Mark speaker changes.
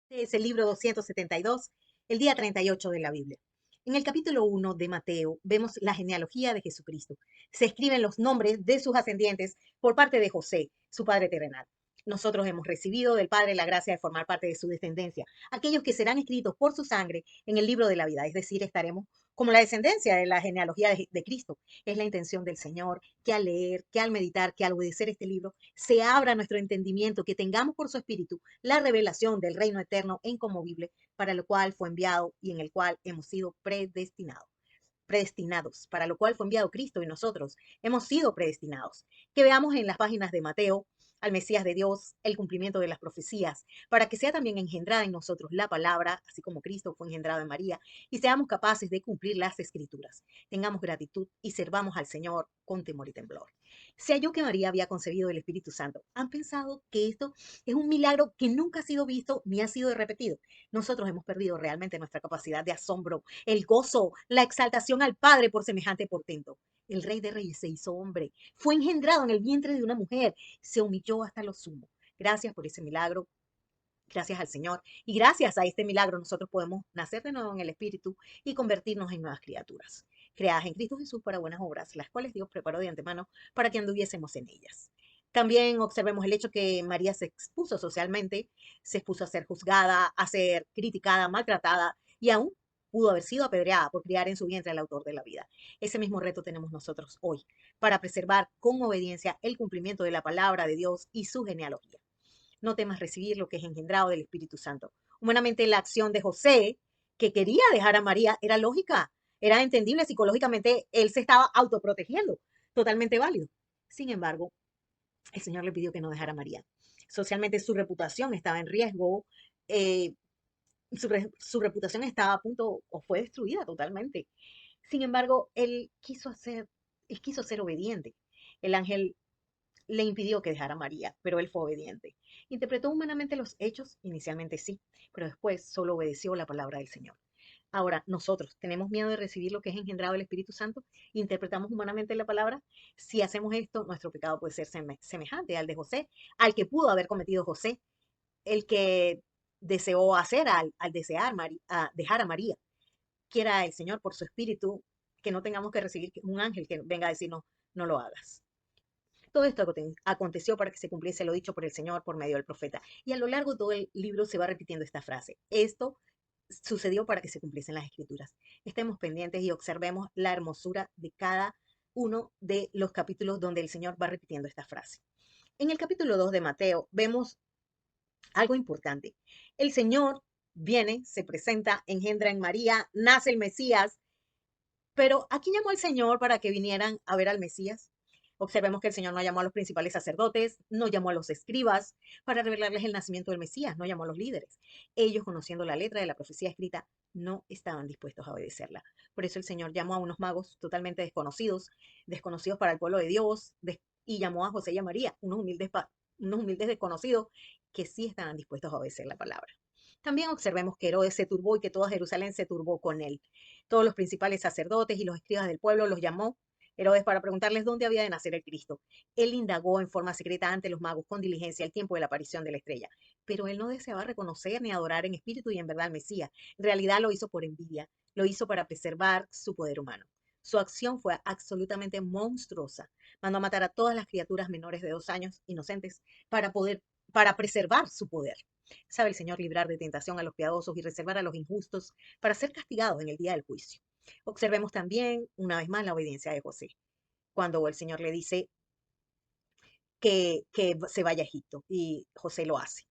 Speaker 1: Es el libro 272, el día 38 de la Biblia. En el capítulo 1 de Mateo vemos la genealogía de Jesucristo. Se escriben los nombres de sus ascendientes por parte de José, su padre terrenal. Nosotros hemos recibido del Padre la gracia de formar parte de su descendencia, aquellos que serán escritos por su sangre en el libro de la vida, es decir, estaremos como la descendencia de la genealogía de Cristo. Es la intención del Señor que al leer, que al meditar, que al obedecer este libro, se abra nuestro entendimiento, que tengamos por su Espíritu la revelación del reino eterno e inconmovible para lo cual fue enviado y en el cual hemos sido predestinados, para lo cual fue enviado Cristo y nosotros hemos sido predestinados. Que veamos en las páginas de Mateo al Mesías de Dios, el cumplimiento de las profecías, para que sea también engendrada en nosotros la palabra, así como Cristo fue engendrado en María, y seamos capaces de cumplir las escrituras. Tengamos gratitud y servamos al Señor con temor y temblor. Se halló que María había concebido el Espíritu Santo. ¿Han pensado que esto es un milagro que nunca ha sido visto ni ha sido repetido? Nosotros hemos perdido realmente nuestra capacidad de asombro, el gozo, la exaltación al Padre por semejante portento. El Rey de Reyes se hizo hombre, fue engendrado en el vientre de una mujer, se humilló hasta lo sumo. Gracias por ese milagro, gracias al Señor. Y gracias a este milagro nosotros podemos nacer de nuevo en el Espíritu y convertirnos en nuevas criaturas, creadas en Cristo Jesús para buenas obras, las cuales Dios preparó de antemano para que anduviésemos en ellas. También observemos el hecho que María se expuso socialmente, se expuso a ser juzgada, a ser criticada, maltratada y aún pudo haber sido apedreada por criar en su vientre al autor de la vida. Ese mismo reto tenemos nosotros hoy, para preservar con obediencia el cumplimiento de la palabra de Dios y su genealogía. No temas recibir lo que es engendrado del Espíritu Santo. Humanamente la acción de José, que quería dejar a María, era lógica, era entendible psicológicamente, él se estaba autoprotegiendo, totalmente válido. Sin embargo, el Señor le pidió que no dejara a María. Socialmente su reputación estaba en riesgo, eh, su reputación estaba a punto o fue destruida totalmente. Sin embargo, él quiso ser obediente. El ángel le impidió que dejara a María, pero él fue obediente. Interpretó humanamente los hechos, inicialmente sí, pero después solo obedeció la palabra del Señor. Ahora, nosotros tenemos miedo de recibir lo que es engendrado del Espíritu Santo, interpretamos humanamente la palabra. Si hacemos esto, nuestro pecado puede ser semejante al de José, al que pudo haber cometido José, el que deseó hacer al desear dejar a María. Quiera el Señor por su Espíritu que no tengamos que recibir un ángel que venga a decirnos, no lo hagas. Todo esto aconteció para que se cumpliese lo dicho por el Señor por medio del profeta. Y a lo largo de todo el libro se va repitiendo esta frase. Esto sucedió para que se cumpliesen las escrituras. Estemos pendientes y observemos la hermosura de cada uno de los capítulos donde el Señor va repitiendo esta frase. En el capítulo 2 de Mateo vemos algo importante. El Señor viene, se presenta, engendra en María, nace el Mesías, pero ¿a quién llamó el Señor para que vinieran a ver al Mesías? Observemos que el Señor no llamó a los principales sacerdotes, no llamó a los escribas para revelarles el nacimiento del Mesías, no llamó a los líderes. Ellos, conociendo la letra de la profecía escrita, no estaban dispuestos a obedecerla. Por eso el Señor llamó a unos magos totalmente desconocidos, desconocidos para el pueblo de Dios, y llamó a José y a María, unos humildes desconocidos que sí estaban dispuestos a obedecer la palabra. También observemos que Herodes se turbó y que toda Jerusalén se turbó con él. Todos los principales sacerdotes y los escribas del pueblo los llamó Herodes para preguntarles dónde había de nacer el Cristo. Él indagó en forma secreta ante los magos con diligencia el tiempo de la aparición de la estrella, pero él no deseaba reconocer ni adorar en espíritu y en verdad al Mesías. En realidad lo hizo por envidia, lo hizo para preservar su poder humano. Su acción fue absolutamente monstruosa. Mandó a matar a todas las criaturas menores de 2 años, inocentes, para preservar su poder. Sabe el Señor librar de tentación a los piadosos y reservar a los injustos para ser castigados en el día del juicio. Observemos también, una vez más, la obediencia de José, cuando el Señor le dice que se vaya a Egipto y José lo hace.